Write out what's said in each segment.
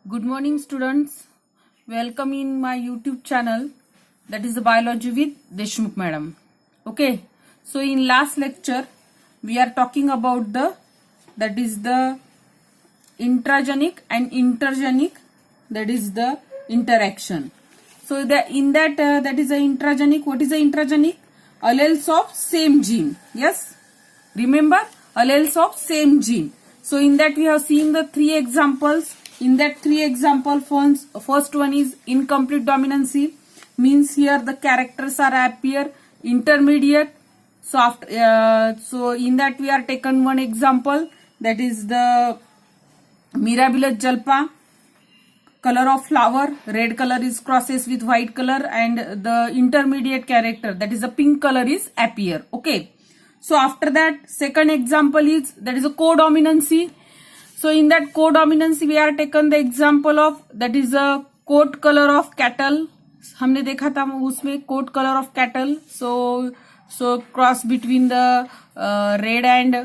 Good morning, students. Welcome in my YouTube channel, that is the Biology with Deshmukh Madam. Okay, so in last lecture we are talking about the intragenic and intergenic, that is the interaction. So that is the intragenic. What is the intragenic? Alleles of same gene. Yes, remember, alleles of same gene. So in that we have seen the three examples. In that three example, first one is incomplete dominancy, means here the characters are appear intermediate. So in that we are taken one example, that is the Mirabilis jalpa. Color of flower, red color is crosses with white color, and the intermediate character, that is the pink color, is appear. Okay. So after that, second example is, that is a codominancy. So in that codominancy we are taken the example of, that is a coat color of cattle. हमने देखा था उसमें coat color of cattle. So cross between the red and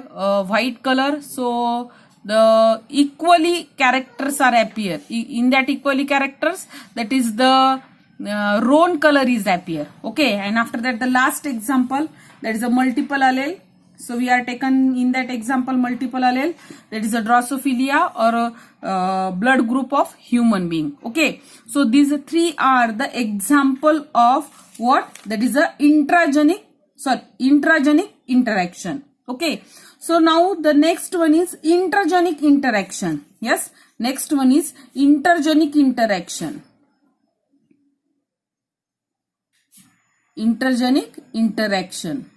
white color. So the equally characters are appear. In that equally characters, that is the roan color is appear. Okay, and after that the last example, that is a multiple allele. So we are taken in that example multiple allele, that is a Drosophila or a blood group of human being. Okay, so these three are the example of what? That is a intragenic interaction. Okay, so now the next one is intergenic interaction. Yes, next one is intergenic interaction. Intergenic interaction.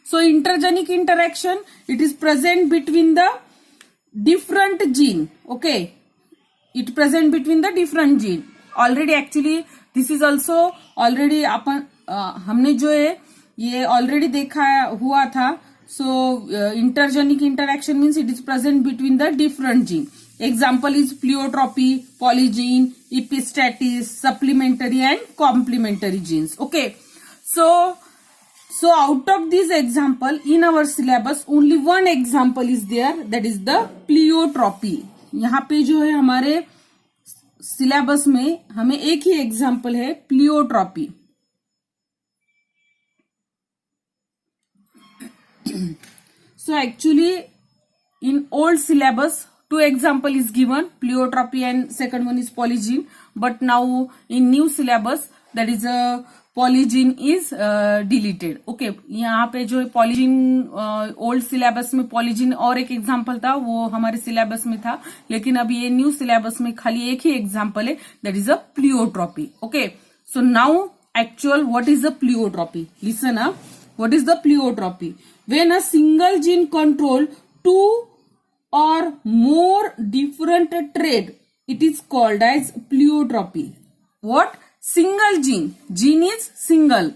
So intergenic interaction, it is present between the different gene. Okay, it present between the different gene. Already actually this is also already अपन हमने जो है ये already देखा हुआ था. So intergenic interaction means it is present between the different gene. Example is pleiotropy, polygene, epistatis, supplementary and complementary genes. Okay, so out of this example in our syllabus only one example is there, that is the pleiotropy. यहाँ पे जो है हमारे syllabus में हमें एक ही example है pleiotropy. So actually in old syllabus two example is given, pleiotropy and second one is polygene, but now in new syllabus that is a polygene is deleted. Okay, यहाँ पे जो है polygene old syllabus में polygene और एक example था, वो हमारे syllabus में था, लेकिन अभी ये new syllabus में खाली एक ही example है, that is a pleiotropy. Okay, so now actual what is the pleiotropy? Listen up. What is the pleiotropy? When a single gene control two or more different trait, it is called as pleiotropy. What? Single gene. Gene is single.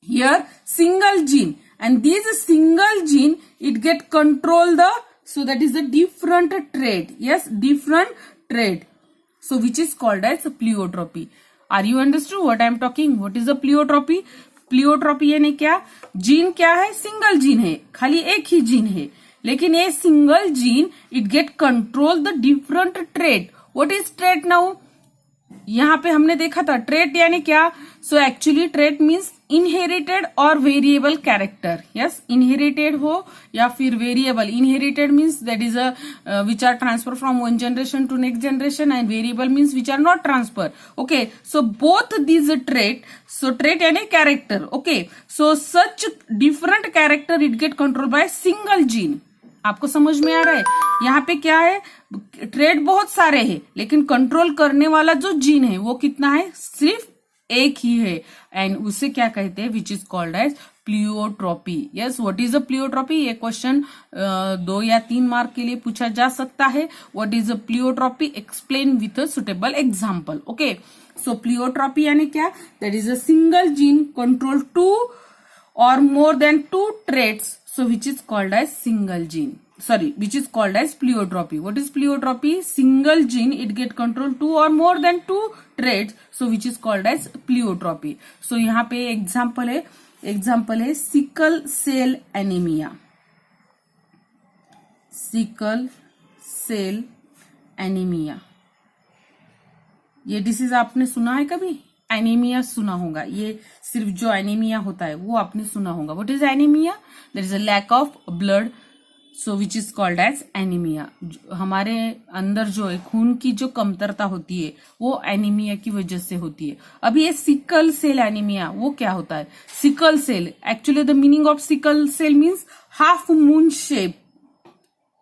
Here single gene, and this single gene it get control the, so that is a different trait. Yes, different trait. So which is called as pleiotropy. Are you understood what I am talking? What is the pleiotropy? Pleiotropy यानी क्या? Gene क्या है? Single gene है, खाली एक ही gene है, लेकिन ये single gene it get control the different trait. What is trait? Now यहाँ पे हमने देखा था ट्रेट यानी क्या. So actually trait means inherited और वेरिएबल कैरेक्टर. यस, इनहेरिटेड हो या फिर variable. Inherited means that is a which are transfer from one generation to next generation, and variable means which are not transfer. Okay, so both these trait. So trait यानी character. Okay, so such different character it get control by single gene. आपको समझ में आ रहा है? यहाँ पे क्या है, ट्रेट बहुत सारे हैं, लेकिन कंट्रोल करने वाला जो जीन है वो कितना है? सिर्फ एक ही है, एंड उसे क्या कहते हैं? Which is called as pleiotropy. Yes, what is a pleiotropy? ये क्वेश्चन 2 या 3 मार्क के लिए पूछा जा सकता है. What is a pleiotropy? Explain with a suitable example. Okay, so pleiotropy यानी क्या? That is a single gene control 2 or more than 2 traits, so which is called as single gene. Sorry, which is called as pleiotropy. What is pleiotropy? Single gene it get control 2 or more than 2 traits, so which is called as pleiotropy. So यहाँ पे example है sickle cell anemia. Sickle cell anemia. ये disease आपने सुना है कभी? Anaemia सुना होगा, ये सिर्फ जो एनीमिया होता है वो आपने सुना होगा. What is anaemia? There is a lack of blood, so which is called as anaemia. हमारे अंदर जो है खून की जो कमतरता होती है वो एनीमिया की वजह से होती है. अब ये सिकल सेल एनीमिया वो क्या होता है? Sickle cell, actually the meaning of sickle cell means half moon shape,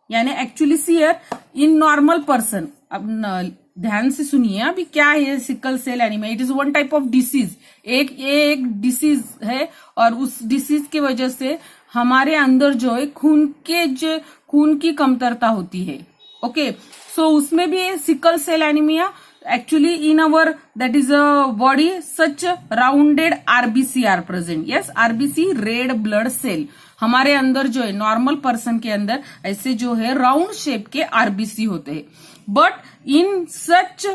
यानी actually see here in normal person. अब ध्यान से सुनिए अभी क्या है sickle cell anemia. It is one type of disease. एक डिसीज है और उस डिसीज की वजह से हमारे अंदर जो है खून की कमतरता होती है. ओके, सो उसमें भी sickle cell anaemia. Actually, in our that is a body, such rounded RBC are present. Yes, RBC red blood cell. हमारे अंदर जो है नॉर्मल पर्सन के अंदर ऐसे जो है राउंड शेप के आरबीसी होते हैं. But in such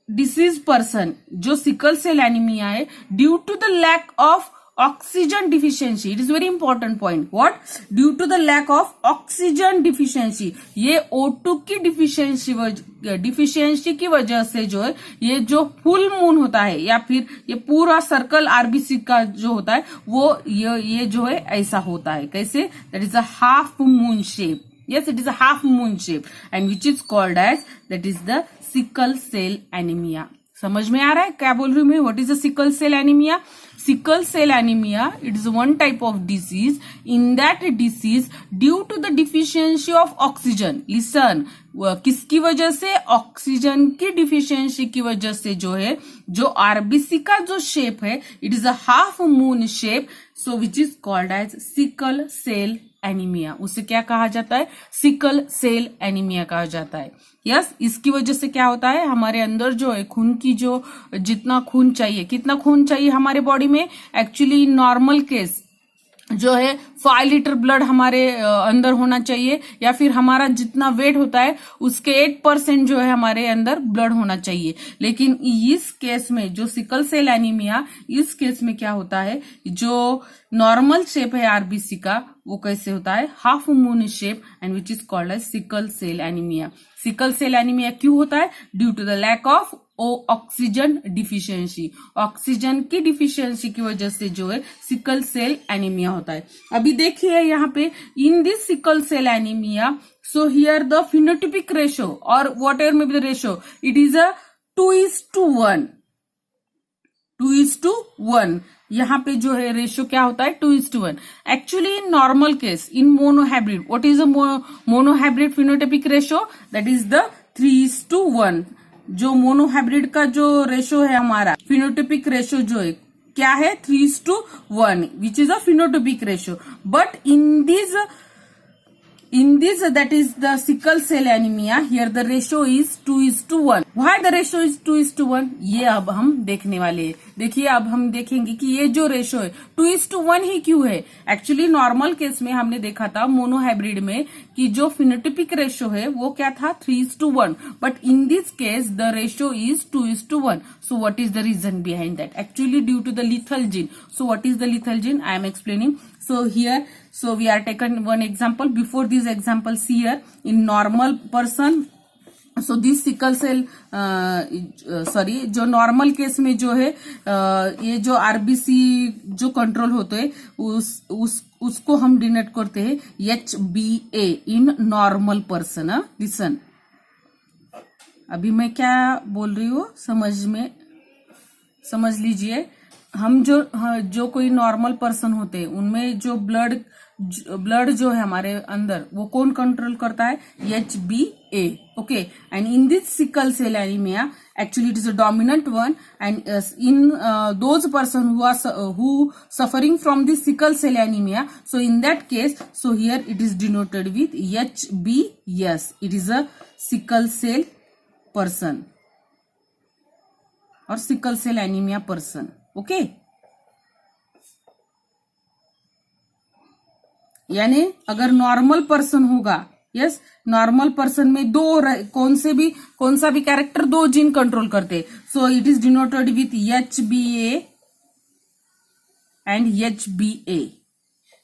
disease person जो सिकल सेल एनीमिया है, due to the lack of oxygen deficiency, it is very important point. What? Due to the lack of oxygen deficiency, ये O2 की deficiency की वजह से जो है ये जो फुल मून होता है या फिर ये पूरा सर्कल आरबीसी का जो होता है वो ये जो है ऐसा होता है. कैसे? That is a half moon shape. Yes, it is a half moon shape and which is called as that is the sickle cell anemia. समझ में आ रहा है क्या बोल रही हूँ मैं? What is the sickle cell anemia? Sickle cell anemia, it is one type of disease. In that disease, due to the deficiency of oxygen, listen, किसकी वजह से? ऑक्सीजन की डिफिशियंसी की वजह से जो है जो आरबीसी का जो शेप है it is a half moon shape, so which is called as sickle cell anaemia. उसे क्या कहा जाता है? सिकल सेल एनीमिया कहा जाता है. यस, इसकी वजह से क्या होता है हमारे अंदर जो है खून की जो जितना खून चाहिए, कितना खून चाहिए हमारे बॉडी में? एक्चुअली नॉर्मल केस जो है 5 लीटर ब्लड हमारे अंदर होना चाहिए, या फिर हमारा जितना वेट होता है उसके 8% जो है हमारे अंदर ब्लड होना चाहिए. लेकिन इस केस में जो सिकल सेल एनीमिया, इस केस में क्या होता है जो नॉर्मल शेप है आरबीसी का वो कैसे होता है? Half moon shape and which is called as sickle cell anaemia. Sickle cell anaemia क्यों होता है? Due to the lack of oxygen deficiency. Oxygen की डिफिशियंसी की वजह से जो है सिकल सेल एनीमिया होता है. अभी देखिए यहाँ पे in this sickle cell anaemia, so here the phenotypic ratio और whatever may be the ratio, it is a 2:1. 2:1 यहाँ पे जो है रेशियो क्या होता है? 2:1. Actually in normal case in monohybrid, what is a monohybrid phenotypic ratio? That is the 3:1. जो monohybrid का जो रेशियो है हमारा फिनोटाइपिक रेशियो जो है क्या है? 3:1, विच is a phenotypic ratio. But in this that is the sickle cell anemia, here the ratio is 2:1. Why the ratio is 2:1? ये अब हम देखने वाले हैं. देखिए अब हम देखेंगे कि ये जो रेशियो है 2:1 ही क्यों है. एक्चुअली नॉर्मल केस में हमने देखा था मोनोहाइब्रिड में कि जो फिनोटिपिक रेशियो है वो क्या था? 3:1. But in this case the ratio is 2:1. So what is the reason behind that? Actually due to the lethal gene. So what is the lethal gene? I am explaining. So here, so we are taken one example. Before these examples here, in normal person, so this sickle cell, जो normal case में जो है ये जो RBC जो control होते हैं उसको हम डिनोट करते हैं HbA इन नॉर्मल पर्सन. लिसन, अभी मैं क्या बोल रही हूँ समझ लीजिए. हम जो कोई नॉर्मल पर्सन होते हैं उनमें जो ब्लड जो है हमारे अंदर वो कौन कंट्रोल करता है? HbA. Okay, and in this sickle cell anaemia actually it is a dominant one, and in those person who suffering from this sickle cell anemia, so in that case, so here it is denoted with HbS. It is a sickle cell person or sickle cell anemia person. Okay, यानी अगर normal person होगा, yes, normal person में कौन सा भी character 2 gene control करते. सो it is denoted with HbA and HbA.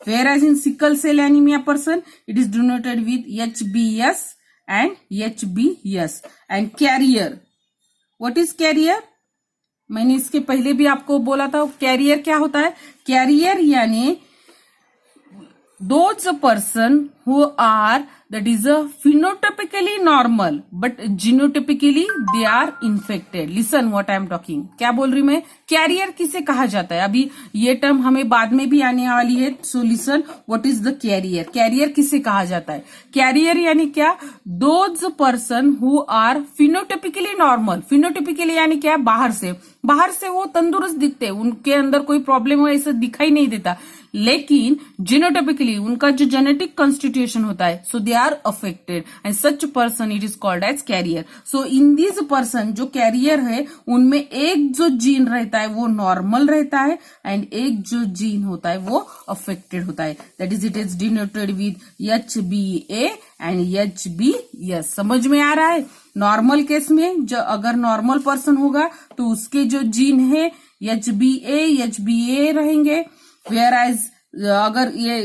Whereas in sickle cell anemia person, it is denoted with HbS and HbS. And carrier, what is carrier? मैंने इसके पहले भी आपको बोला था कैरियर क्या होता है। कैरियर यानी those person who are that is a phenotypically normal but genotypically they are infected. Listen what I am talking. क्या बोल रही मैं, कैरियर किसे कहा जाता है, अभी ये टर्म हमें बाद में भी आने वाली है। So listen what is the carrier. Carrier किसे कहा जाता है, कैरियर यानी क्या, those person who are phenotypically normal. Phenotypically यानी क्या, बाहर से वो तंदुरुस्त दिखते हैं, उनके अंदर कोई प्रॉब्लम हो ऐसा दिखाई नहीं देता, लेकिन जीनोटाइपिकली उनका जो जेनेटिक कॉन्स्टिट्यूशन होता है, so they are affected and such person it is called as carrier. So in this person जो कैरियर है उनमें एक जो जीन रहता है वो नॉर्मल रहता है एंड एक जो जीन होता है वो अफेक्टेड होता है। That is it is denoted with HBA and HBS। समझ में आ रहा है। नॉर्मल केस में जो अगर नॉर्मल पर्सन होगा तो उसके जो जीन है HBA रहेंगे, वेयर एज अगर ये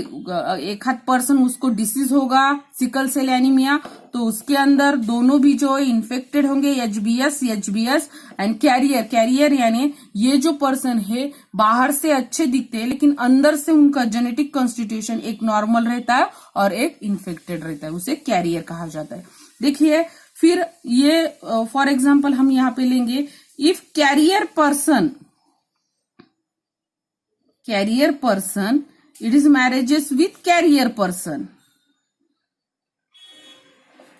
एक हाथ पर्सन उसको डिसीज होगा सिकल सेल एनीमिया तो उसके अंदर दोनों भी जो इन्फेक्टेड होंगे HBS एंड कैरियर यानी ये जो पर्सन है बाहर से अच्छे दिखते हैं लेकिन अंदर से उनका जेनेटिक कॉन्स्टिट्यूशन एक नॉर्मल रहता है और एक इन्फेक्टेड रहता है, उसे कैरियर कहा जाता है। देखिए फिर ये फॉर एग्जाम्पल हम यहाँ पे लेंगे, if carrier person it is marriages with carrier person.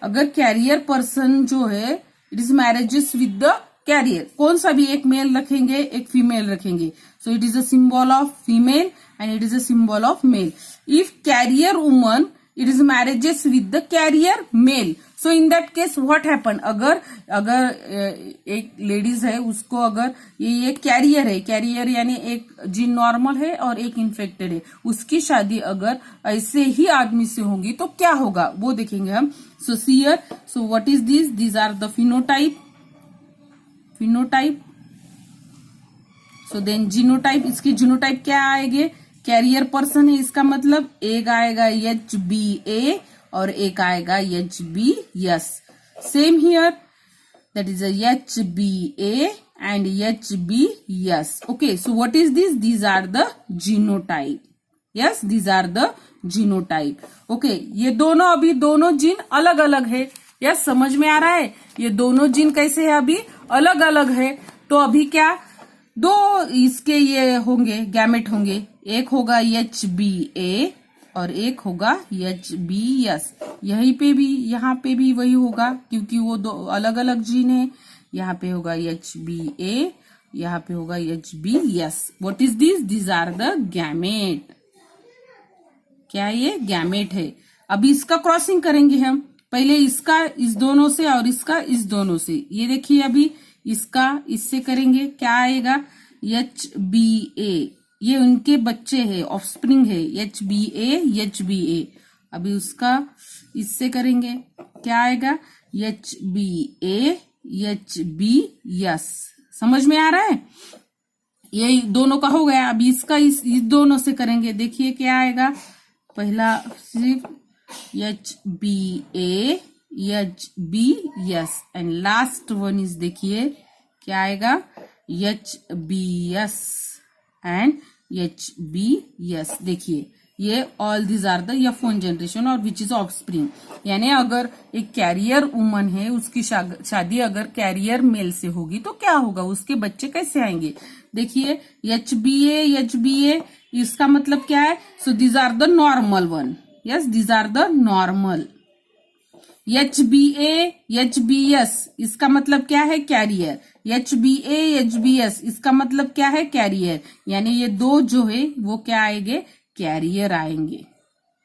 अगर कैरियर पर्सन जो है it is marriages with the carrier, कौन सा भी एक मेल रखेंगे एक फीमेल रखेंगे, so it is a symbol of female and it is a symbol of male. If carrier woman it is marriages with the carrier male, so in that case what happen, अगर एक ladies है उसको अगर ये career है, carrier यानी एक gene normal है और एक इन्फेक्टेड है, उसकी शादी अगर ऐसे ही आदमी से होगी तो क्या होगा वो देखेंगे हम। So see here, so what is this, these are the phenotype. So then genotype, इसकी जीनोटाइप क्या आएंगे, कैरियर पर्सन है इसका मतलब एक आएगा HBA और एक आएगा HBS। Same here that is HBA and HBS। Okay, so what is this, these are the genotype. Yes, these are the genotype. Okay, ये दोनों अभी दोनों जीन अलग अलग है। यस, समझ में आ रहा है। ये दोनों जीन कैसे है, अभी अलग अलग है। तो अभी क्या दो इसके ये होंगे गैमेट होंगे, एक होगा HBA और एक होगा HBS। यहीं पे भी यहाँ पे भी वही होगा क्योंकि वो दो अलग अलग जीन है। यहाँ पे होगा HBA, यहाँ पे होगा HBS। What is this, these are the gamete. क्या ये गैमेट है। अभी इसका क्रॉसिंग करेंगे हम, पहले इसका इस दोनों से और इसका इस दोनों से। ये देखिए अभी इसका इससे करेंगे, क्या आएगा HBA, ये उनके बच्चे हैं, ऑफस्प्रिंग है HBA। अभी उसका इससे करेंगे, क्या आएगा HBA HBS। समझ में आ रहा है। ये दोनों का हो गया। अभी इसका इस दोनों से करेंगे, देखिए क्या आएगा, पहला सिर्फ HBA HBS and last one is देखिए क्या आएगा HBS एंड HBS। देखिए ये all these are the F1 generation और विच इज ऑफस्प्रिंग। यानी अगर एक कैरियर वुमन है उसकी शादी अगर कैरियर मेल से होगी तो क्या होगा, उसके बच्चे कैसे आएंगे। देखिए HBA इसका मतलब क्या है, so these are the normal one. Yes, these are the normal. HBA HBS इसका मतलब क्या है, कैरियर। HBA HBS इसका मतलब क्या है, कैरियर। यानी ये दो जो है वो क्या आएंगे, कैरियर आएंगे।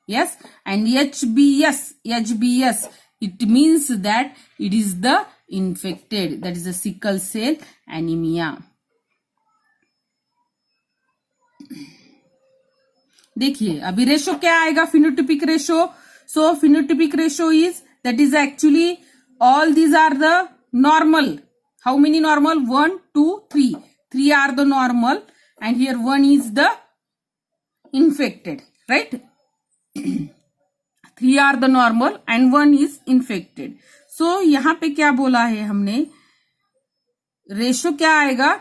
Yes, and HBS it means that it is the infected, that is the sickle cell anaemia. देखिए अभी रेशो क्या आएगा, phenotypic ratio. So phenotypic ratio is that is actually all these are the normal. How many normal? 1 2 3. 3 are the normal and here 1 is the infected, right? 3 are the normal and 1 is infected. So यहाँ पे क्या बोला है हमने, ratio क्या आएगा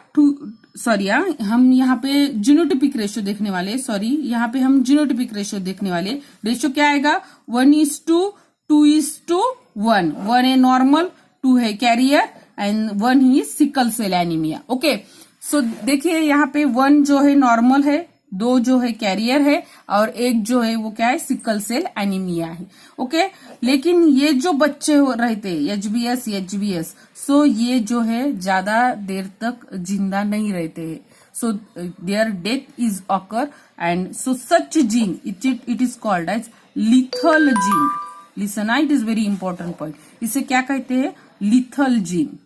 हम यहाँ पे जीनोटिपिक रेशो देखने वाले, यहाँ पे हम जीनोटिपिक रेशो देखने वाले। रेशो क्या आएगा 1:2, 2:1। 1 है नॉर्मल, 2 है कैरियर एंड 1 ही sickle cell anemia. Okay, so देखिए यहाँ पे 1 जो है नॉर्मल है, 2 जो है कैरियर है और 1 जो है वो क्या है, सिकल सेल एनीमिया है। ओके, लेकिन ये जो बच्चे रहते हैं एचबीएस, सो ये जो है ज्यादा देर तक जिंदा नहीं रहते हैं। So there death is occur and so such gene it is called as lethal gene. Listen, it is very important point. इसे क्या कहते हैं, lethal gene.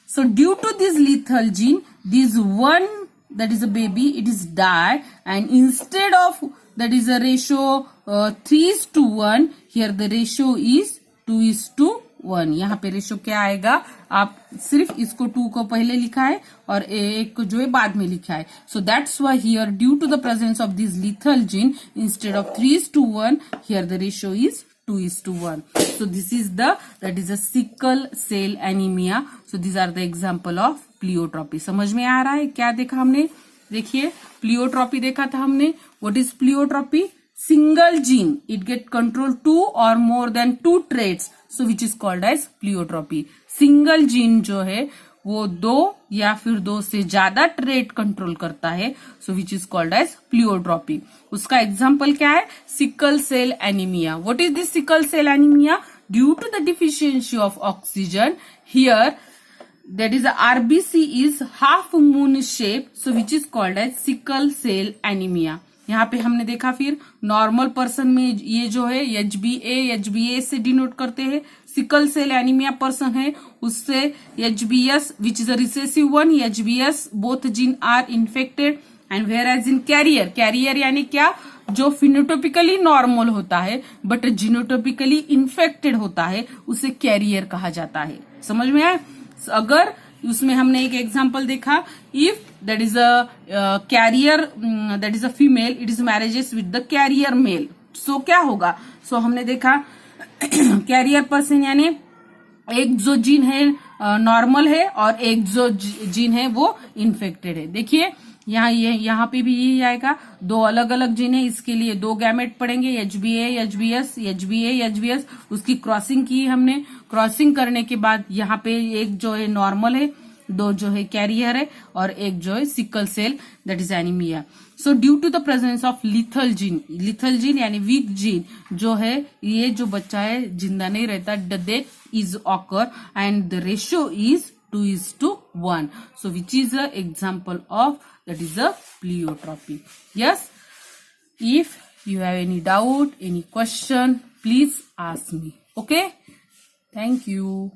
So due to this lethal gene, this one that is a baby, it is die, and instead of that is a ratio 3:1, here the ratio is 2:1। यहाँ पे ratio क्या आएगा, आप सिर्फ इसको 2 को पहले लिखा है और 1 को जो है बाद में लिखा है। So that's why here due to the presence of this lethal gene, instead of 3:1, here the ratio is 2:1. So this is that is a sickle cell anemia. So these are the example of pleiotropy. समझ में आ रहा है क्या देखा हमने? देखिए pleiotropy देखा था हमने। What is pleiotropy? Single gene it get control 2 or more than 2 traits, so which is called as pleiotropy. Single gene जो है वो 2 या फिर 2 से ज्यादा ट्रेट कंट्रोल करता है, so which is called as pleiotropy. उसका एग्जाम्पल क्या है? Sickle cell anemia. What is this sickle cell anemia? Due to the deficiency of oxygen, here that is RBC is half moon shape, so which is called as sickle cell anemia। यहाँ पे हमने देखा फिर normal person में ये जो है HbA से डिनोट करते हैं। सिकल सेल एनीमिया पर्सन है उससे HbS which is a recessive one, HbS both gene are infected and whereas in carrier यानी क्या, जो फिनोटोपिकली नॉर्मल होता है बट जीनोटोपिकली इन्फेक्टेड होता है, उसे कैरियर कहा जाता है। समझ में आया? अगर उसमें हमने एक एग्जांपल देखा, if that is a carrier that is a female, it is marriages with the carrier male, so क्या होगा? सो हमने देखा कैरियर पर्सन यानी एक जो जीन है नॉर्मल है और एक जो जीन है वो इन्फेक्टेड है। देखिए यहाँ पे भी यही आएगा, 2 अलग अलग जीन है, इसके लिए 2 गैमेट पड़ेंगे, HbA, उसकी क्रॉसिंग की हमने। क्रॉसिंग करने के बाद यहाँ पे एक जो है नॉर्मल है, 2 जो है कैरियर है और एक जो है sickle cell that is anaemia. So due to the presence of lethal gene यानी वीक जीन जो है, ये जो बच्चा है जिंदा नहीं रहता, the death is occur and the ratio is 2:1। So which is an example of that is a pleiotropy. Yes, if you have any doubt, any question, please ask me. Okay, thank you.